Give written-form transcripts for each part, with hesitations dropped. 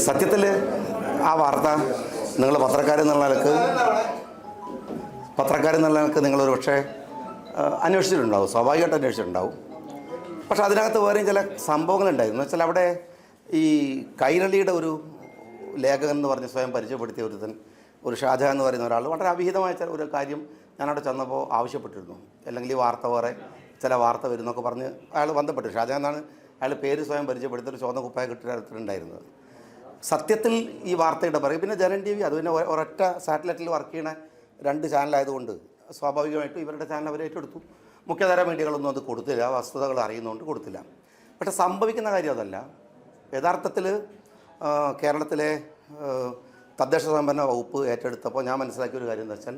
സത്യത്തിൽ ആ വാർത്ത നിങ്ങൾ പത്രക്കാരെന്നുള്ള നിലക്ക് നിങ്ങളൊരു പക്ഷേ അന്വേഷിച്ചിട്ടുണ്ടാവും, സ്വാഭാവികമായിട്ട് അന്വേഷിച്ചിട്ടുണ്ടാവും. പക്ഷെ അതിനകത്ത് വേറെയും ചില സംഭവങ്ങളുണ്ടായിരുന്നു. എന്ന് വെച്ചാൽ അവിടെ ഈ കൈരളിയുടെ ഒരു ലേഖകൻ എന്ന് പറഞ്ഞ് സ്വയം പരിചയപ്പെടുത്തിയ ഒരു ഷാജഹാൻ എന്ന് പറയുന്ന ഒരാൾ വളരെ അവിഹിതമായ ഒരു കാര്യം ഞാനവിടെ ചെന്നപ്പോൾ ആവശ്യപ്പെട്ടിരുന്നു. അല്ലെങ്കിൽ ഈ വാർത്ത വേറെ ചില വാർത്ത വരുന്നൊക്കെ പറഞ്ഞ് അയാൾ ബന്ധപ്പെട്ടു. ഷാജഹാൻ എന്നാണ് അയാൾ പേര് സ്വയം പരിചയപ്പെടുത്തിയൊരു ചുവന്ന കുപ്പായ കിട്ടിയിട്ടുണ്ടായിരുന്നത്. സത്യത്തിൽ ഈ വാർത്തയുടെ പറയും. പിന്നെ ജനൻ ടി വി അത് പിന്നെ ഒരൊറ്റ സാറ്റലൈറ്റിൽ വർക്ക് ചെയ്യുന്ന 2 ചാനലായതുകൊണ്ട് സ്വാഭാവികമായിട്ടും ഇവരുടെ ചാനൽ അവർ ഏറ്റെടുത്തു. മുഖ്യധാര മീഡിയകളൊന്നും അത് കൊടുത്തില്ല, വസ്തുതകൾ അറിയുന്നതുകൊണ്ട് കൊടുത്തില്ല. പക്ഷെ സംഭവിക്കുന്ന കാര്യം അതല്ല. യഥാർത്ഥത്തിൽ കേരളത്തിലെ തദ്ദേശ സ്വയംഭരണ വകുപ്പ് ഏറ്റെടുത്തപ്പോൾ ഞാൻ മനസ്സിലാക്കിയ ഒരു കാര്യം എന്ന് വെച്ചാൽ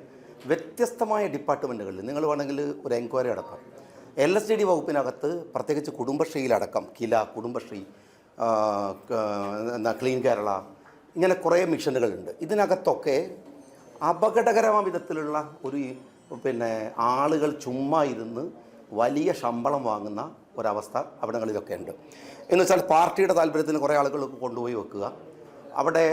വ്യത്യസ്തമായ ഡിപ്പാർട്ട്മെൻറ്റുകളിൽ നിങ്ങൾ വേണമെങ്കിൽ ഒരു എൻക്വയറി അടക്കം LSTD വകുപ്പിനകത്ത് പ്രത്യേകിച്ച് കുടുംബശ്രീയിലടക്കം കുടുംബശ്രീ, ക്ലീൻ കേരള, ഇങ്ങനെ കുറേ മിഷനുകളുണ്ട്. ഇതിനകത്തൊക്കെ അപകടകരമായ വിധത്തിലുള്ള ആളുകൾ ചുമ്മാ ഇരുന്ന് വലിയ ശമ്പളം വാങ്ങുന്ന ഒരവസ്ഥ അവിടങ്ങളിലൊക്കെ ഉണ്ട്. എന്ന് വെച്ചാൽ പാർട്ടിയുടെ താല്പര്യത്തിന് കുറേ ആളുകൾ കൊണ്ടുപോയി വെക്കുക. അവിടെ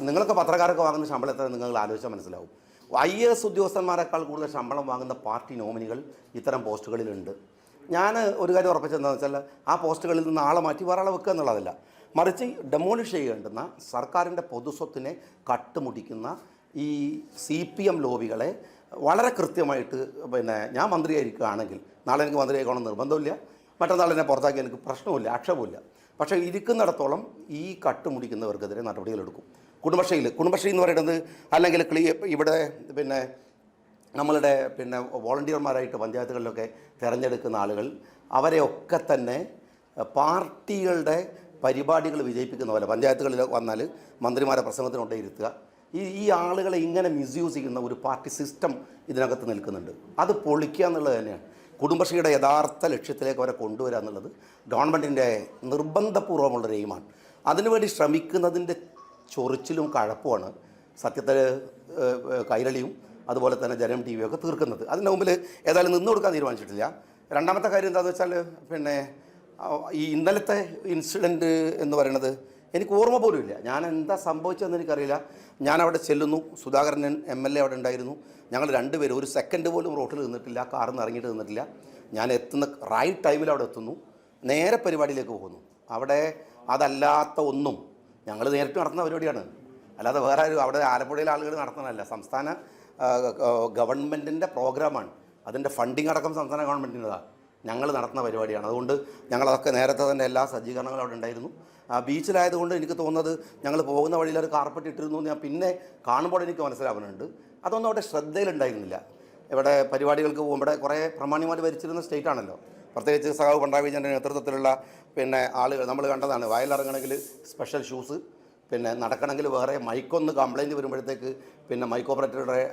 നിങ്ങളൊക്കെ പത്രക്കാരൊക്കെ വാങ്ങുന്ന ശമ്പളം എത്ര നിങ്ങൾ ആലോചിച്ചാൽ മനസ്സിലാവും. IAS ഉദ്യോഗസ്ഥന്മാരെക്കാൾ കൂടുതൽ ശമ്പളം വാങ്ങുന്ന പാർട്ടി നോമിനികൾ ഇത്തരം പോസ്റ്റുകളിലുണ്ട്. ഞാൻ ഒരു കാര്യം ഉറപ്പിച്ചെന്താണെന്ന് വെച്ചാൽ ആ പോസ്റ്റുകളിൽ നിന്ന് ആളെ മാറ്റി വേറെ ആളെ വെക്കുക എന്നുള്ളതല്ല, മറിച്ച് ഡെമോളിഷ് ചെയ്യേണ്ടുന്ന സർക്കാരിൻ്റെ പൊതുസ്വത്തിനെ കട്ടുമുടിക്കുന്ന ഈ CPM ലോബികളെ വളരെ കൃത്യമായിട്ട് ഞാൻ മന്ത്രിയായിരിക്കുകയാണെങ്കിൽ നാളെ എനിക്ക് മന്ത്രിയായിക്കോണം നിർബന്ധമില്ല, മറ്റന്നാൾ എന്നെ പുറത്താക്കി എനിക്ക് പ്രശ്നമില്ല, ആക്ഷേപമില്ല. പക്ഷേ ഇരിക്കുന്നിടത്തോളം ഈ കട്ടുമുടിക്കുന്നവർക്കെതിരെ നടപടികളെടുക്കും. കുടുംബശ്രീ എന്ന് പറയുന്നത് അല്ലെങ്കിൽ ഇവിടെ നമ്മളുടെ വോളണ്ടിയർമാരായിട്ട് പഞ്ചായത്തുകളിലൊക്കെ തിരഞ്ഞെടുക്കുന്ന ആളുകൾ അവരെയൊക്കെ തന്നെ പാർട്ടികളുടെ പരിപാടികൾ വിജയിപ്പിക്കുന്ന പോലെ പഞ്ചായത്തുകളിൽ വന്നാൽ മന്ത്രിമാരെ പ്രസംഗത്തിനൊട്ടേ ഇരുത്തുക. ഈ ആളുകളെ ഇങ്ങനെ മിസ്യൂസ് ചെയ്യുന്ന ഒരു പാർട്ടി സിസ്റ്റം ഇതിനകത്ത് നിൽക്കുന്നുണ്ട്. അത് പൊളിക്കുക എന്നുള്ളത് തന്നെയാണ് കുടുംബശ്രീയുടെ യഥാർത്ഥ ലക്ഷ്യത്തിലേക്ക് അവരെ കൊണ്ടുവരിക എന്നുള്ളത് ഗവൺമെൻറ്റിൻ്റെ നിർബന്ധപൂർവ്വമുള്ളൊരു എയിമാണ്. അതിനുവേണ്ടി ശ്രമിക്കുന്നതിൻ്റെ ചൊറിച്ചിലും കഴപ്പുമാണ് സത്യത്തിൽ കൈരളിയും അതുപോലെ തന്നെ ജനം TV ഒക്കെ തീർക്കുന്നത്. അതിൻ്റെ മുമ്പിൽ ഏതായാലും നിന്ന് കൊടുക്കാൻ തീരുമാനിച്ചിട്ടില്ല. രണ്ടാമത്തെ കാര്യം എന്താണെന്ന് വെച്ചാൽ ഈ ഇന്നലത്തെ ഇൻസിഡൻറ്റ് എന്ന് പറയുന്നത് എനിക്ക് ഓർമ്മ പോലും ഇല്ല. ഞാൻ എന്താ സംഭവിച്ചതെന്ന് എനിക്കറിയില്ല. ഞാൻ അവിടെ ചെല്ലുന്നു, സുധാകരൻ MLA അവിടെ ഉണ്ടായിരുന്നു. ഞങ്ങൾ 2 പേരും ഒരു സെക്കൻഡ് പോലും റോട്ടിൽ നിന്നിട്ടില്ല, കാറിൽ നിന്ന് ഇറങ്ങിയിട്ട് നിന്നിട്ടില്ല. ഞാൻ എത്തുന്ന റൈറ്റ് ടൈമിൽ അവിടെ എത്തുന്നു, നേരെ പരിപാടിയിലേക്ക് പോകുന്നു. അവിടെ അതല്ലാത്ത ഒന്നും ഞങ്ങൾ നേരിട്ട് നടത്തുന്ന പരിപാടിയാണ്, അല്ലാതെ വേറെ ആരും അവിടെ ആലപ്പുഴയിലെ ആളുകൾ നടത്തുന്നതല്ല. സംസ്ഥാന ഗവൺമെൻറ്റിൻ്റെ പ്രോഗ്രാമാണ്, അതിൻ്റെ ഫണ്ടിങ് അടക്കം സംസ്ഥാന ഗവൺമെൻറ്റിൻ്റെതാണ്. ഞങ്ങൾ നടത്തുന്ന പരിപാടിയാണ്. അതുകൊണ്ട് ഞങ്ങളതൊക്കെ നേരത്തെ തന്നെ എല്ലാ സജ്ജീകരണങ്ങളും അവിടെ ഉണ്ടായിരുന്നു. ബീച്ചിലായതുകൊണ്ട് എനിക്ക് തോന്നുന്നത് ഞങ്ങൾ പോകുന്ന വഴിയിൽ ഒരു കാർപ്പറ്റ് ഇട്ടിരുന്നു ഞാൻ പിന്നെ കാണുമ്പോൾ എനിക്ക് മനസ്സിലാവുന്നുണ്ട്. അതൊന്നും അവിടെ ശ്രദ്ധയിലുണ്ടായിരുന്നില്ല. ഇവിടെ പരിപാടികൾക്ക് പോകുമ്പോൾ കുറേ പ്രമാണിമാർ ഭരിച്ചിരുന്ന സ്റ്റേറ്റ് ആണല്ലോ. പ്രത്യേകിച്ച് സഖാവ് പിണറായി വിജയൻ്റെ നേതൃത്വത്തിലുള്ള ആളുകൾ നമ്മൾ കണ്ടതാണ്. വയലിറങ്ങണമെങ്കിൽ സ്പെഷ്യൽ ഷൂസ്, നടക്കണമെങ്കിൽ വേറെ, മൈക്കൊന്ന് കംപ്ലയിൻറ്റ് വരുമ്പോഴത്തേക്ക് മൈക്ക് ഓപ്പറേറ്ററുടെ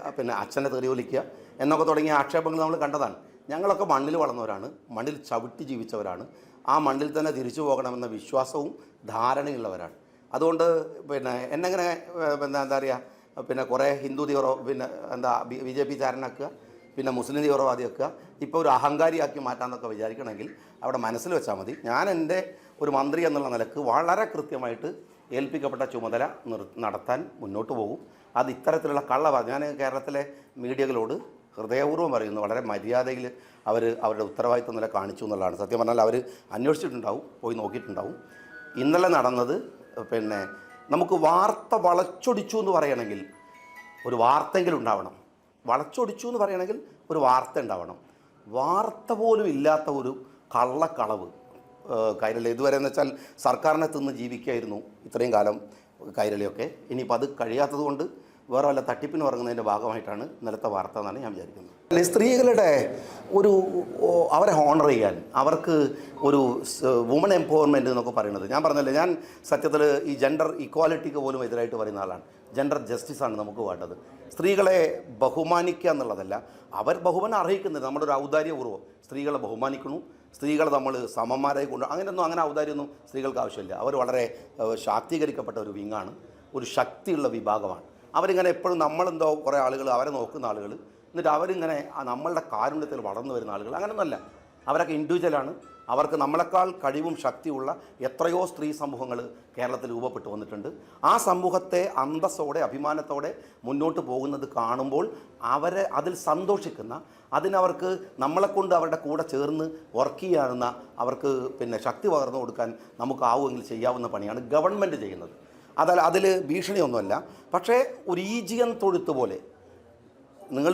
അച്ഛനെ തെറി വിളിക്കുക എന്നൊക്കെ തുടങ്ങിയ ആക്ഷേപങ്ങൾ നമ്മൾ കണ്ടതാണ്. ഞങ്ങളൊക്കെ മണ്ണിൽ വളർന്നവരാണ്, മണ്ണിൽ ചവിട്ടി ജീവിച്ചവരാണ്, ആ മണ്ണിൽ തന്നെ തിരിച്ചു പോകണമെന്ന വിശ്വാസവും ധാരണയുള്ളവരാണ്. അതുകൊണ്ട് എന്നെങ്ങനെ എന്താ പറയുക കുറേ ഹിന്ദു തീവ്ര BJP ചാരനാക്കുക, മുസ്ലിം തീവ്രവാദിയാക്കുക, ഇപ്പോൾ ഒരു അഹങ്കാരിയാക്കി മാറ്റാമെന്നൊക്കെ വിചാരിക്കണമെങ്കിൽ അവിടെ മനസ്സിൽ വെച്ചാൽ മതി. ഞാൻ എൻ്റെ ഒരു മന്ത്രി എന്നുള്ള നിലക്ക് വളരെ കൃത്യമായിട്ട് ഏൽപ്പിക്കപ്പെട്ട ചുമതല നടത്താൻ മുന്നോട്ട് പോകും. അത് ഇത്തരത്തിലുള്ള ഞാൻ കേരളത്തിലെ മീഡിയകളോട് ഹൃദയപൂർവ്വം പറയുന്നു, വളരെ മര്യാദയിൽ അവരുടെ ഉത്തരവാദിത്വം നില കാണിച്ചു എന്നുള്ളതാണ്. സത്യം പറഞ്ഞാൽ അവർ അന്വേഷിച്ചിട്ടുണ്ടാവും, പോയി നോക്കിയിട്ടുണ്ടാവും. ഇന്നലെ നടന്നത് നമുക്ക് വാർത്ത വളച്ചൊടിച്ചു എന്ന് പറയണമെങ്കിൽ ഒരു വാർത്തയെങ്കിലും ഉണ്ടാവണം. വളച്ചൊടിച്ചു എന്ന് പറയണമെങ്കിൽ ഒരു വാർത്ത ഉണ്ടാവണം. വാർത്ത പോലും ഇല്ലാത്ത ഒരു കള്ളക്കളവ് കൈരളി ഇതുവരെ എന്ന് വെച്ചാൽ സർക്കാരിനെ തിന്ന് ജീവിക്കായിരുന്നു ഇത്രയും കാലം കൈരളിയൊക്കെ. ഇനിയിപ്പോൾ അത് കഴിയാത്തത് കൊണ്ട് വേറെ വല്ല തട്ടിപ്പിന് ഇറങ്ങുന്നതിൻ്റെ ഭാഗമായിട്ടാണ് ഇന്നലത്തെ വാർത്ത എന്നാണ് ഞാൻ വിചാരിക്കുന്നത്. സ്ത്രീകളുടെ അവരെ ഹോണർ ചെയ്യാൻ, അവർക്ക് ഒരു വുമൺ എംപവർമെൻറ്റ് എന്നൊക്കെ പറയുന്നത്, ഞാൻ പറഞ്ഞല്ലേ, ഞാൻ സത്യത്തിൽ ഈ ജെൻഡർ ഇക്വാലിറ്റിക്ക് പോലും എതിരായിട്ട് പറയുന്ന ആളാണ്. ജെൻഡർ ജസ്റ്റിസാണ് നമുക്ക് വേണ്ടത്. സ്ത്രീകളെ ബഹുമാനിക്കുക എന്നുള്ളതല്ല, അവർ ബഹുമാനം അർഹിക്കുന്നത് നമ്മുടെ ഒരു ഔദാര്യപൂർവ്വം സ്ത്രീകളെ ബഹുമാനിക്കണം. സ്ത്രീകളെ നമ്മൾ സമന്മാരായി അങ്ങനെ ഔദാര്യമൊന്നും സ്ത്രീകൾക്ക് ആവശ്യമില്ല. അവർ വളരെ ശാക്തീകരിക്കപ്പെട്ട ഒരു വിങ്ങാണ്, ഒരു ശക്തിയുള്ള വിഭാഗമാണ്. അവരിങ്ങനെ എപ്പോഴും നമ്മളെന്തോ കുറേ ആളുകൾ അവരെ നോക്കുന്ന ആളുകൾ, എന്നിട്ട് അവരിങ്ങനെ നമ്മളുടെ കാരുണ്യത്തിൽ വളർന്നു വരുന്ന ആളുകൾ അങ്ങനെയൊന്നുമല്ല. അവരൊക്കെ ഇൻഡിവിജ്വലാണ്, അവർക്ക് നമ്മളെക്കാൾ കഴിവും ശക്തിയുള്ള എത്രയോ സ്ത്രീ സമൂഹങ്ങൾ കേരളത്തിൽ രൂപപ്പെട്ടു വന്നിട്ടുണ്ട്. ആ സമൂഹത്തെ അന്തസ്സോടെ അഭിമാനത്തോടെ മുന്നോട്ട് പോകുന്നത് കാണുമ്പോൾ അവരെ അതിൽ സന്തോഷിക്കുന്ന, അതിനവർക്ക് നമ്മളെക്കൊണ്ട് അവരുടെ കൂടെ ചേർന്ന് വർക്ക് ചെയ്യാവുന്ന, അവർക്ക് ശക്തി പകർന്നു കൊടുക്കാൻ നമുക്കാവുമെങ്കിൽ ചെയ്യാവുന്ന പണിയാണ് ഗവൺമെൻറ് ചെയ്യുന്നത്. അതിൽ ഭീഷണിയൊന്നുമല്ല. പക്ഷേ ഒരു ഈജിയൻ തൊഴുത്ത് പോലെ നിങ്ങൾ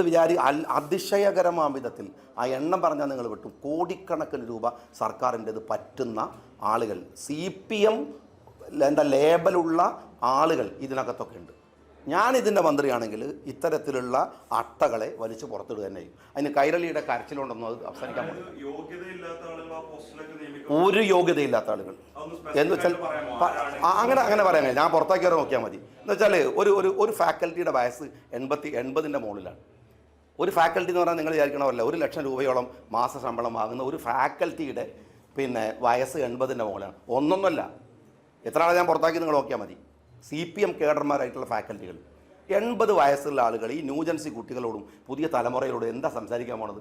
അതിശയകരമായ വിധത്തിൽ ആ എണ്ണം പറഞ്ഞാൽ നിങ്ങൾ വിട്ടും കോടിക്കണക്കിന് രൂപ സർക്കാരിൻ്റെത് പറ്റുന്ന ആളുകൾ, CPM ലേബലുള്ള ആളുകൾ ഇതിനകത്തൊക്കെ ഉണ്ട്. ഞാനിതിൻ്റെ മന്ത്രിയാണെങ്കിൽ ഇത്തരത്തിലുള്ള അട്ടകളെ വലിച്ചു പുറത്തിടുക തന്നെ ചെയ്യും. അതിന് കൈരളിയുടെ കരച്ചിലുണ്ടെന്നും അത് അവസാനിക്കാൻ പോകും. ഒരു യോഗ്യതയില്ലാത്ത ആളുകൾ എന്ന് വെച്ചാൽ അങ്ങനെ പറയാൻ കഴിയും. ഞാൻ പുറത്തേക്ക് വരെ നോക്കിയാൽ മതി. എന്ന് വെച്ചാൽ ഒരു ഫാക്കൽറ്റിയുടെ വയസ്സ് 80 മുകളിലാണ്. ഒരു ഫാക്കൽറ്റി എന്ന് പറഞ്ഞാൽ നിങ്ങൾ വിചാരിക്കണമല്ല, 1 ലക്ഷം രൂപയോളം മാസ ശമ്പളം വാങ്ങുന്ന ഒരു ഫാക്കൽറ്റിയുടെ വയസ്സ് 80 മുകളിലാണ്. ഒന്നൊന്നുമല്ല, എത്ര ആളെ ഞാൻ പുറത്താക്കി നിങ്ങൾ നോക്കിയാൽ മതി. CPM കേഡർമാരായിട്ടുള്ള ഫാക്കൽറ്റികൾ 80 വയസ്സുള്ള ആളുകൾ ഈ ന്യൂജൻസി കുട്ടികളോടും പുതിയ തലമുറയോടും എന്താ സംസാരിക്കാൻ പോണത്?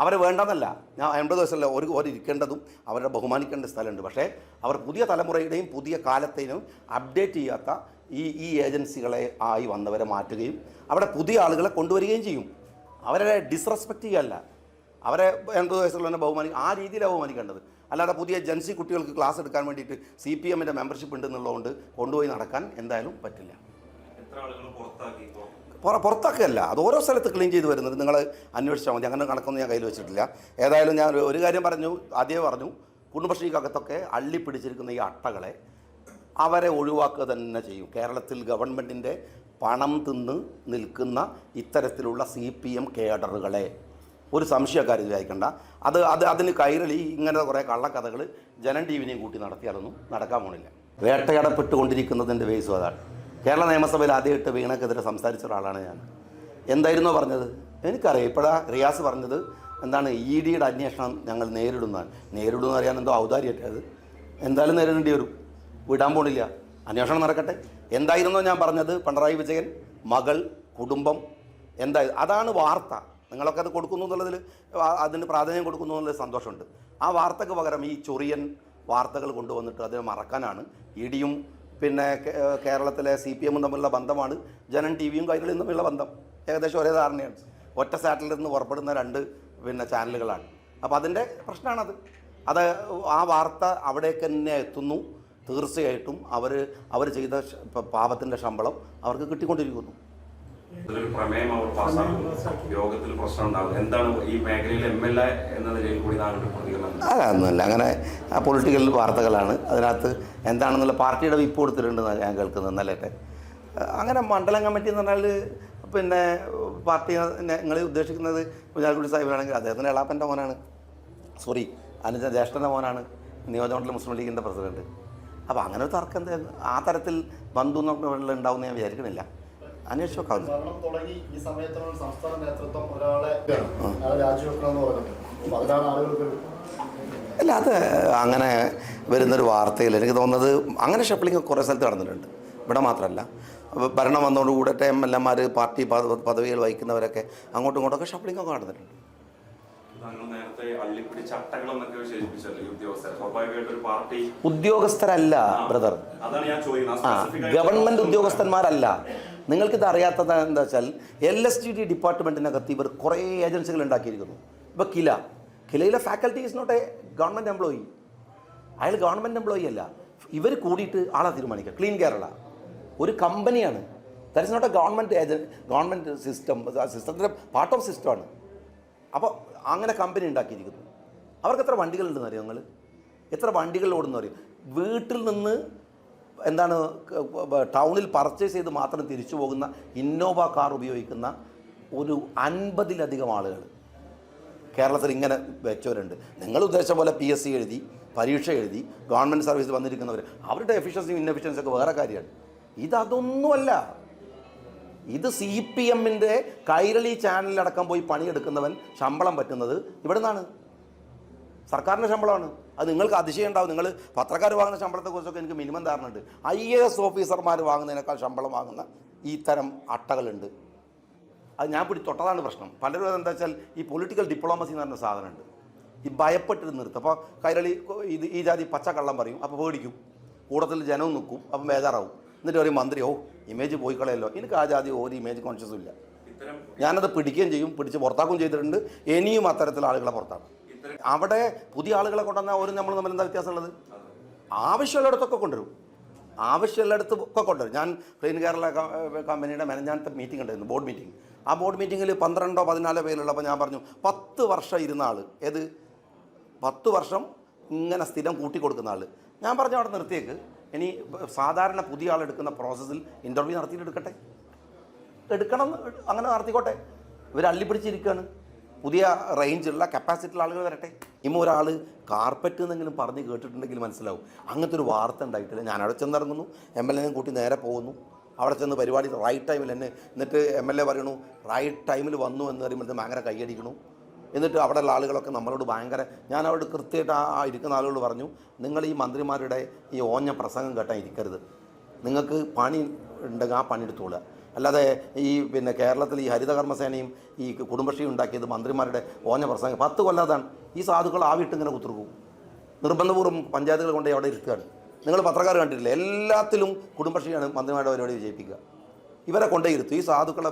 അവരെ വേണ്ടെന്നല്ല, ഞാൻ 80 വയസ്സുള്ള ഒരു ഇരിക്കേണ്ടതും അവരെ ബഹുമാനിക്കേണ്ട സ്ഥലമുണ്ട്. പക്ഷേ അവർ പുതിയ തലമുറയുടെയും പുതിയ കാലത്തെയും അപ്ഡേറ്റ് ചെയ്യാത്ത ഈ ഏജൻസികളെ ആയി വന്നവരെ മാറ്റുകയും അവിടെ പുതിയ ആളുകളെ കൊണ്ടുവരികയും ചെയ്യും. അവരെ ഡിസ്റെസ്പെക്റ്റ് ചെയ്യല്ല, അവരെ 80 വയസ്സുള്ള ആ രീതിയിലാണ് ബഹുമാനിക്കേണ്ടത്. അല്ലാതെ പുതിയ ജൻസി കുട്ടികൾക്ക് ക്ലാസ് എടുക്കാൻ വേണ്ടിയിട്ട് CPMൻ്റെ മെമ്പർഷിപ്പ് ഉണ്ടെന്നുള്ളതുകൊണ്ട് കൊണ്ടുപോയി നടക്കാൻ എന്തായാലും പറ്റില്ല. പുറത്താക്കുകയല്ല, അത് ഓരോ സ്ഥലത്ത് ക്ലീൻ ചെയ്ത് വരുന്നത് നിങ്ങൾ അന്വേഷിച്ചാൽ മതി. അങ്ങനെ കണക്കൊന്നും ഞാൻ കയ്യിൽ വെച്ചിട്ടില്ല. ഏതായാലും ഞാൻ ഒരു കാര്യം ആദ്യമേ പറഞ്ഞു, കുടുംബശ്രീക്കകത്തൊക്കെ അള്ളിപ്പിടിച്ചിരിക്കുന്ന ഈ അട്ടകളെ അവരെ ഒഴിവാക്കുക തന്നെ ചെയ്യും. കേരളത്തിൽ ഗവൺമെൻറ്റിൻ്റെ പണം തിന്ന് നിൽക്കുന്ന ഇത്തരത്തിലുള്ള CPM കേഡറുകളെ ഒരു സംശയക്കാരും വിചാരിക്കേണ്ട. അതിന് കൈരളി ഇങ്ങനത്തെ കുറേ കള്ളക്കഥകൾ ജനം TVനെയും കൂട്ടി നടത്തിയാലൊന്നും നടക്കാൻ പോണില്ല. വേട്ടയാടപ്പെട്ടുകൊണ്ടിരിക്കുന്നതിൻ്റെ ബേസും അതാണ്. കേരള നിയമസഭയിൽ ആദ്യമായിട്ട് വീണക്കെതിരെ സംസാരിച്ച ഒരാളാണ് ഞാൻ. എന്തായിരുന്നു പറഞ്ഞത് എനിക്കറിയാം. ഇപ്പോഴാണ് റിയാസ് പറഞ്ഞത് എന്താണ് EDയുടെ അന്വേഷണം ഞങ്ങൾ നേരിടുമെന്ന് അറിയാൻ എന്തോ ഔദാര്യമായിട്ടത്. എന്തായാലും നേരിടേണ്ടി വരും, വിടാൻ പോണില്ല, അന്വേഷണം നടക്കട്ടെ. എന്തായിരുന്നോ ഞാൻ പറഞ്ഞത്, പിണറായി വിജയൻ, മകൾ, കുടുംബം, എന്തായാലും അതാണ് വാർത്ത. നിങ്ങളൊക്കെ അത് കൊടുക്കുന്നു എന്നുള്ളതിൽ, അതിന് പ്രാധാന്യം കൊടുക്കുന്നു എന്നുള്ളതിൽ സന്തോഷമുണ്ട്. ആ വാർത്തക്ക് പകരം ഈ ചൊറിയൻ വാർത്തകൾ കൊണ്ടുവന്നിട്ട് അതിനെ മറക്കാനാണ് EDയും കേരളത്തിലെ CPMും തമ്മിലുള്ള ബന്ധമാണ് ജനം TVയും കൈരളിയും തമ്മിലുള്ള ബന്ധം. ഏകദേശം ഒരേ ധാരണയാണ്. ഒറ്റ സാറ്റലൈറ്റിൽ നിന്ന് പുറപ്പെടുന്ന 2 ചാനലുകളാണ്. അപ്പോൾ അതിൻ്റെ പ്രശ്നമാണത്. ആ വാർത്ത അവിടേക്ക് തന്നെ എത്തുന്നു. തീർച്ചയായിട്ടും അവർ ചെയ്ത പാപത്തിൻ്റെ ശമ്പളം അവർക്ക് കിട്ടിക്കൊണ്ടിരിക്കുന്നു. പ്രമേയം അവർ പാസ്സാക്കും, യോഗത്തിൽ പ്രശ്നം ഉണ്ടാകും. എന്താണ് ഈ മേഖലയിൽ MLA എന്ന നിലയിൽ കൂടി താങ്കളുടെ പ്രതികരണം? അതൊന്നുമല്ല, അങ്ങനെ പൊളിറ്റിക്കൽ വാർത്തകളാണ്. അതിനകത്ത് എന്താണെന്നുള്ള പാർട്ടിയുടെ വിപ്പ് കൊടുത്തിട്ടുണ്ടെന്നാണ് ഞാൻ കേൾക്കുന്നത്. ഇന്നലെ അങ്ങനെ മണ്ഡലം കമ്മിറ്റി എന്ന് പറഞ്ഞാൽ പാർട്ടി നിങ്ങൾ ഉദ്ദേശിക്കുന്നത് കുഞ്ഞാലിക്കുട്ടി സാഹിബാണെങ്കിൽ അദ്ദേഹത്തിൻ്റെ എളാപ്പൻ്റെ മോനാണ്, അനുജ ജ്യേഷ്ഠൻ്റെ മോനാണ് നിയോജകമണ്ഡലം മുസ്ലിം ലീഗിൻ്റെ പ്രസിഡന്റ്. അപ്പോൾ അങ്ങനെ ഒരു തർക്കം എന്തായാലും ആ തരത്തിൽ ബന്ധു ഉണ്ടാവുമെന്ന് ഞാൻ വിചാരിക്കണില്ല. അന്വേഷിച്ചു നോക്കാം. അല്ല, അത് അങ്ങനെ വരുന്നൊരു വാർത്തയിൽ എനിക്ക് തോന്നുന്നത് അങ്ങനെ ഷഫ്ലിംഗ് കുറേ സ്ഥലത്ത് നടന്നിട്ടുണ്ട്. ഇവിടെ മാത്രമല്ല, ഭരണം വന്നതോടുകൂടെ MLAമാർ പാർട്ടി പദവികൾ വഹിക്കുന്നവരൊക്കെ അങ്ങോട്ടും ഇങ്ങോട്ടൊക്കെ ഷഫ്ലിംഗൊക്കെ നടന്നിട്ടുണ്ട്. ഉദ്യോഗസ്ഥരല്ല ബ്രദർ, ഗവൺമെന്റ് ഉദ്യോഗസ്ഥന്മാരല്ല. നിങ്ങൾക്കിത് അറിയാത്തത് എന്താ വെച്ചാൽ LSTD ഡിപ്പാർട്ട്മെൻറ്റിനകത്ത് ഇവർ കുറേ ഏജൻസികൾ ഉണ്ടാക്കിയിരിക്കുന്നു. ഇപ്പോൾ കിലയിലെ faculty is not a government employee. അയാൾ ഗവൺമെൻറ് എംപ്ലോയി അല്ല. ഇവർ കൂടിയിട്ട് ആളെ തീരുമാനിക്കുക. ക്ലീൻ കേരള ഒരു കമ്പനിയാണ്. That is not a government സിസ്റ്റത്തിൻ്റെ പാർട്ട് ഓഫ് സിസ്റ്റമാണ്. അപ്പോൾ അങ്ങനെ കമ്പനി ഉണ്ടാക്കിയിരിക്കുന്നു. അവർക്ക് എത്ര വണ്ടികളുണ്ടെന്ന് അറിയാം? നിങ്ങൾ എത്ര വണ്ടികൾ ഓടുന്നു അറിയും? വീട്ടിൽ നിന്ന് ടൗണിൽ പർച്ചേസ് ചെയ്ത് മാത്രം തിരിച്ചു പോകുന്ന ഇന്നോവ കാർ ഉപയോഗിക്കുന്ന ഒരു 50-ലധികം ആളുകൾ കേരളത്തിൽ ഇങ്ങനെ വെച്ചവരുണ്ട്. നിങ്ങൾ ഉദ്ദേശിച്ച പോലെ PSC എഴുതി പരീക്ഷ എഴുതി ഗവൺമെൻറ് സർവീസിൽ വന്നിരിക്കുന്നവർ, അവരുടെ എഫിഷ്യൻസിയും ഇൻഎഫിഷ്യൻസിയും ഒക്കെ വേറെ കാര്യമാണ്. ഇതൊന്നുമല്ല. ഇത് CPMൻ്റെ കൈരളി ചാനലിലടക്കം പോയി പണിയെടുക്കുന്നവൻ ശമ്പളം പറ്റുന്നത് ഇവിടെ നിന്നാണ്. സർക്കാരിൻ്റെ ശമ്പളമാണ്. അത് നിങ്ങൾക്ക് അതിശയം ഉണ്ടാവും. നിങ്ങൾ പത്രക്കാർ വാങ്ങുന്ന ശമ്പളത്തെക്കുറിച്ചൊക്കെ എനിക്ക് മിനിമം ധാരണയുണ്ട്. IAS ഓഫീസർമാർ വാങ്ങുന്നതിനേക്കാൾ ശമ്പളം വാങ്ങുന്ന ഈ തരം അട്ടകളുണ്ട്. അത് ഞാൻ തൊട്ടതാണ് പ്രശ്നം. പലരും എന്താ വെച്ചാൽ ഈ പൊളിറ്റിക്കൽ ഡിപ്ലോമസി എന്ന് പറഞ്ഞ സാധനമുണ്ട്. ഈ ഭയപ്പെട്ടിട്ട് നിർത്തും. അപ്പോൾ കൈരളി ഈ ജാതി പച്ചക്കള്ളം പറയും, അപ്പോൾ പേടിക്കും, കൂട്ടത്തിൽ ജനവും നിൽക്കും, അപ്പം ബേജാറാവും. എന്നിട്ട് പറയും മന്ത്രി ഇമേജ് പോയി കളയല്ലോ. എനിക്ക് ആ ജാതി ഒരു ഇമേജ് കോൺഷ്യസും ഇല്ല. ഞാനത് പിടിക്കുകയും ചെയ്യും, പിടിച്ച് പുറത്താക്കുകയും ചെയ്തിട്ടുണ്ട്. ഇനിയും അത്തരത്തിലുള്ള ആളുകളെ പുറത്താക്കും. അവിടെ പുതിയ ആളുകളെ കൊണ്ടുവന്നാൽ ഒരു നമ്മൾ തമ്മിൽ എന്താ വ്യത്യാസമുള്ളത്? ആവശ്യമുള്ളിടത്തൊക്കെ കൊണ്ടുവരും, ആവശ്യമുള്ളിടത്തൊക്കെ കൊണ്ടുവരും. ഞാൻ ക്ലീൻ കേരള കമ്പനിയുടെ മെനഞ്ഞാനത്തെ മീറ്റിംഗ് ഉണ്ടായിരുന്നു, ബോർഡ് മീറ്റിംഗ്. ആ ബോർഡ് മീറ്റിങ്ങിൽ 12-14 പേരുള്ളപ്പോൾ ഞാൻ പറഞ്ഞു 10 വർഷം ഇരുന്ന ആൾ, 10 വർഷം ഇങ്ങനെ സ്ഥിരം കൂട്ടിക്കൊടുക്കുന്ന ആൾ. ഞാൻ പറഞ്ഞു അവിടെ നിർത്തിയേക്ക്, ഇനി സാധാരണ പുതിയ ആൾ എടുക്കുന്ന പ്രോസസ്സിൽ ഇൻ്റർവ്യൂ നടത്തിയിട്ട് എടുക്കണം, അങ്ങനെ നടത്തിക്കോട്ടെ. ഇവർ അള്ളിപ്പിടിച്ചിരിക്കുകയാണ്. പുതിയ റേഞ്ചുള്ള കപ്പാസിറ്റിയുള്ള ആളുകൾ വരട്ടെ. ഒരാൾ കാർപ്പറ്റ് എന്നെങ്കിലും പറഞ്ഞ് കേട്ടിട്ടുണ്ടെങ്കിൽ മനസ്സിലാവും. അങ്ങനത്തെ ഒരു വാർത്ത ഉണ്ടായിട്ടില്ല. ഞാൻ അവിടെ ചെന്നിറങ്ങുന്നു, MLA കൂട്ടി നേരെ പോകുന്നു. അവിടെ ചെന്ന് പരിപാടി റൈറ്റ് ടൈമിൽ തന്നെ, എന്നിട്ട് MLA പറയണു റൈറ്റ് ടൈമിൽ വന്നു എന്ന് പറയുമ്പോഴത്തെ ഭയങ്കര കൈയടിക്കണു. എന്നിട്ട് അവിടെയുള്ള ആളുകളൊക്കെ നമ്മളോട് ഭയങ്കര, ഞാൻ അവിടെ കൃത്യമായിട്ട് ഇരിക്കുന്ന ആളുകൾ പറഞ്ഞു, നിങ്ങൾ ഈ മന്ത്രിമാരുടെ ഈ ഓഞ്ഞ പ്രസംഗം കേട്ടാൽ ഇരിക്കരുത്, നിങ്ങൾക്ക് പണി ഉണ്ടെങ്കിൽ ആ പണിയെടുത്തോളുക. അല്ലാതെ ഈ കേരളത്തിൽ ഈ ഹരിതകർമ്മസേനയും ഈ കുടുംബശ്രീ ഉണ്ടാക്കിയത് മന്ത്രിമാരുടെ ഓഞ്ഞ പ്രസംഗം 10 കൊല്ലാതാണ്. ഈ സാധുക്കൾ ആവിട്ട് ഇങ്ങനെ കുത്തിർക്കും. നിർബന്ധപൂർവ്വം പഞ്ചായത്തുകൾ കൊണ്ട് അവിടെ ഇരുത്തുകയാണ്. നിങ്ങൾ പത്രക്കാർ കണ്ടിട്ടില്ല, എല്ലാത്തിലും കുടുംബശ്രീയാണ് മന്ത്രിമാരുടെ പരിപാടി വിജയിപ്പിക്കുക. ഇവരെ കൊണ്ടേ ഇരുത്തും. ഈ സാധുക്കളെ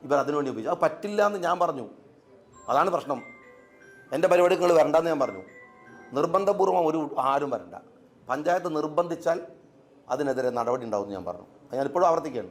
ഇവർ അതിനുവേണ്ടി ഉപയോഗിച്ചു. അത് പറ്റില്ല എന്ന് ഞാൻ പറഞ്ഞു. അതാണ് പ്രശ്നം. എൻ്റെ പരിപാടി നിങ്ങൾ വരണ്ടെന്ന് ഞാൻ പറഞ്ഞു. നിർബന്ധപൂർവ്വം ആരും വരണ്ട. പഞ്ചായത്ത് നിർബന്ധിച്ചാൽ അതിനെതിരെ നടപടി ഉണ്ടാവുമെന്ന് ഞാൻ പറഞ്ഞു. ഞാനിപ്പോഴും ആവർത്തിക്കുകയാണ്.